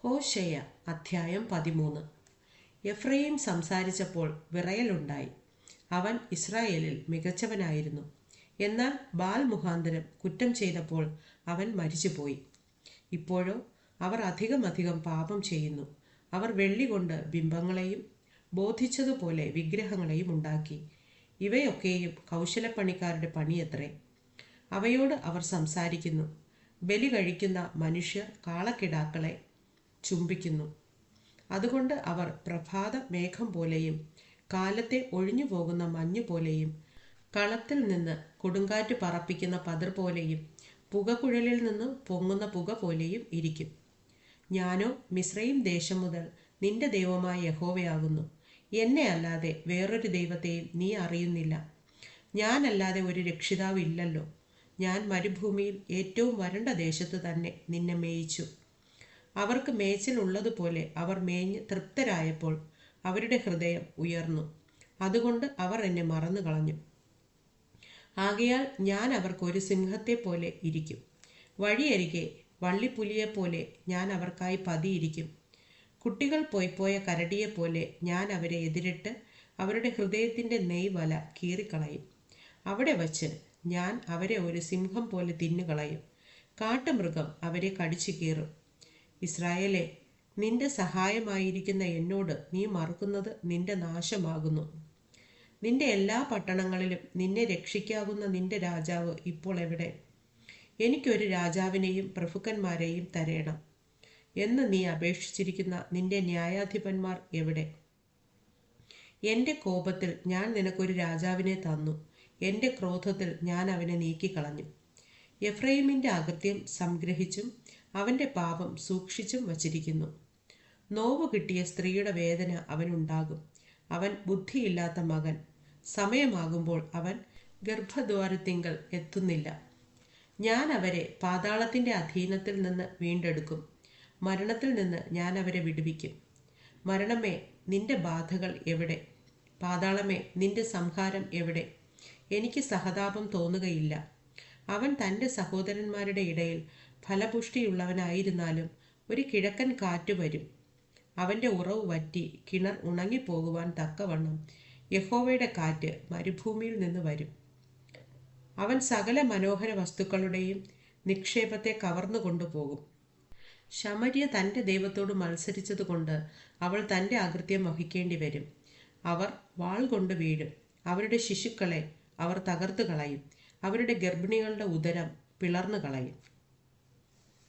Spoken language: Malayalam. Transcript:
ഹോശേയ അധ്യായം 13. എഫ്രയീം സംസാരിച്ചപ്പോൾ വിറയലുണ്ടായി. അവൻ ഇസ്രായേലിൽ മികച്ചവനായിരുന്നു. എന്നാൽ ബാൽ മുഖാന്തരം കുറ്റം ചെയ്തപ്പോൾ അവൻ മരിച്ചുപോയി. ഇപ്പോഴോ അവർ അധികം പാപം ചെയ്യുന്നു. അവർ വെള്ളി കൊണ്ട് ബിംബങ്ങളെയും ബോധിച്ചതുപോലെ വിഗ്രഹങ്ങളെയും ഉണ്ടാക്കി. ഇവയൊക്കെയും കൗശലപ്പണിക്കാരുടെ പണിയത്രേ. അവയോട് അവർ സംസാരിക്കുന്നു. ബലി കഴിക്കുന്ന മനുഷ്യർ കാളക്കിടാക്കളെ ചുംബിക്കുന്നു. അതുകൊണ്ട് അവർ പ്രഭാത മേഘം പോലെയും കാലത്തെ ഒഴിഞ്ഞു പോകുന്ന മഞ്ഞു പോലെയും കളത്തിൽ നിന്ന് കൊടുങ്കാറ്റ് പറപ്പിക്കുന്ന പതിർ പോലെയും പുകക്കുഴലിൽ നിന്ന് പൊങ്ങുന്ന പുക പോലെയും ഇരിക്കും. ഞാനോ മിസ്രയീം ദേശം മുതൽ നിന്റെ ദൈവമായ യഹോവയാകുന്നു. എന്നെ അല്ലാതെ വേറൊരു ദൈവത്തെയും നീ അറിയുന്നില്ല. ഞാനല്ലാതെ ഒരു രക്ഷിതാവ് ഇല്ലല്ലോ. ഞാൻ മരുഭൂമിയിൽ ഏറ്റവും വരണ്ട ദേശത്ത് തന്നെ നിന്നെ മേയിച്ചു. അവർക്ക് മേച്ചിൽ ഉള്ളതുപോലെ അവർ മേഞ്ഞ് തൃപ്തരായപ്പോൾ അവരുടെ ഹൃദയം ഉയർന്നു. അതുകൊണ്ട് അവർ എന്നെ മറന്നു കളഞ്ഞു. ആകയാൽ ഞാൻ അവർക്ക് ഒരു സിംഹത്തെ പോലെ ഇരിക്കും. വഴിയരികെ വള്ളിപ്പുലിയെപ്പോലെ ഞാൻ അവർക്കായി പതിയിരിക്കും. കുട്ടികൾ പോയ കരടിയെപ്പോലെ ഞാൻ അവരെ എതിരിട്ട് അവരുടെ ഹൃദയത്തിൻ്റെ നെയ്വല കീറിക്കളയും. അവിടെ വച്ച് ഞാൻ അവരെ ഒരു സിംഹം പോലെ തിന്നുകളയും. കാട്ടുമൃഗം അവരെ കടിച്ചു കീറും. ഇസ്രായേലേ, നിന്റെ സഹായമായിരിക്കുന്ന എന്നോട് നീ മറുക്കുന്നത് നിന്റെ നാശമാകുന്നു. നിന്റെ എല്ലാ പട്ടണങ്ങളിലും നിന്നെ രക്ഷിക്കാവുന്ന നിന്റെ രാജാവ് ഇപ്പോൾ എവിടെ? എനിക്കൊരു രാജാവിനെയും പ്രഭുക്കന്മാരെയും തരേണം എന്ന് നീ അപേക്ഷിച്ചിരിക്കുന്ന നിന്റെ ന്യായാധിപന്മാർ എവിടെ? എൻ്റെ കോപത്തിൽ ഞാൻ നിനക്കൊരു രാജാവിനെ തന്നു. എൻ്റെ ക്രോധത്തിൽ ഞാൻ അവനെ നീക്കിക്കളഞ്ഞു. എഫ്രയീമിൻ്റെ അകൃത്യം സംഗ്രഹിച്ചും അവൻ്റെ പാപം സൂക്ഷിച്ചും വച്ചിരിക്കുന്നു. നോവ് കിട്ടിയ സ്ത്രീയുടെ വേദന അവനുണ്ടാകും. അവൻ ബുദ്ധിയില്ലാത്ത മകൻ. സമയമാകുമ്പോൾ അവൻ ഗർഭദ്വാരത്തിങ്കൽ എത്തുന്നില്ല. ഞാൻ അവരെ പാതാളത്തിൻ്റെ അധീനത്തിൽ നിന്ന് വീണ്ടെടുക്കും. മരണത്തിൽ നിന്ന് ഞാൻ അവരെ വിടുവിക്കും. മരണമേ, നിന്റെ ബാധകൾ എവിടെ? പാതാളമേ, നിന്റെ സംഹാരം എവിടെ? എനിക്ക് സഹതാപം തോന്നുകയില്ല. അവൻ തൻ്റെ സഹോദരന്മാരുടെ ഇടയിൽ ഫലപുഷ്ടിയുള്ളവനായിരുന്നാലും ഒരു കിഴക്കൻ കാറ്റ് വരും. അവൻ്റെ ഉറവ് വറ്റി കിണർ ഉണങ്ങിപ്പോകുവാൻ തക്കവണ്ണം യഹോവയുടെ കാറ്റ് മരുഭൂമിയിൽ നിന്ന് വരും. അവൻ സകല മനോഹര വസ്തുക്കളുടെയും നിക്ഷേപത്തെ കവർന്നു കൊണ്ടുപോകും. ശമര്യ തൻ്റെ ദൈവത്തോട് മത്സരിച്ചതുകൊണ്ട് അവൾ തൻ്റെ അകൃത്യം വഹിക്കേണ്ടി വരും. അവർ വാൾ കൊണ്ട് വീഴും. അവരുടെ ശിശുക്കളെ അവർ തകർത്തു കളയും. അവരുടെ ഗർഭിണികളുടെ ഉദരം പിളർന്നു കളയും.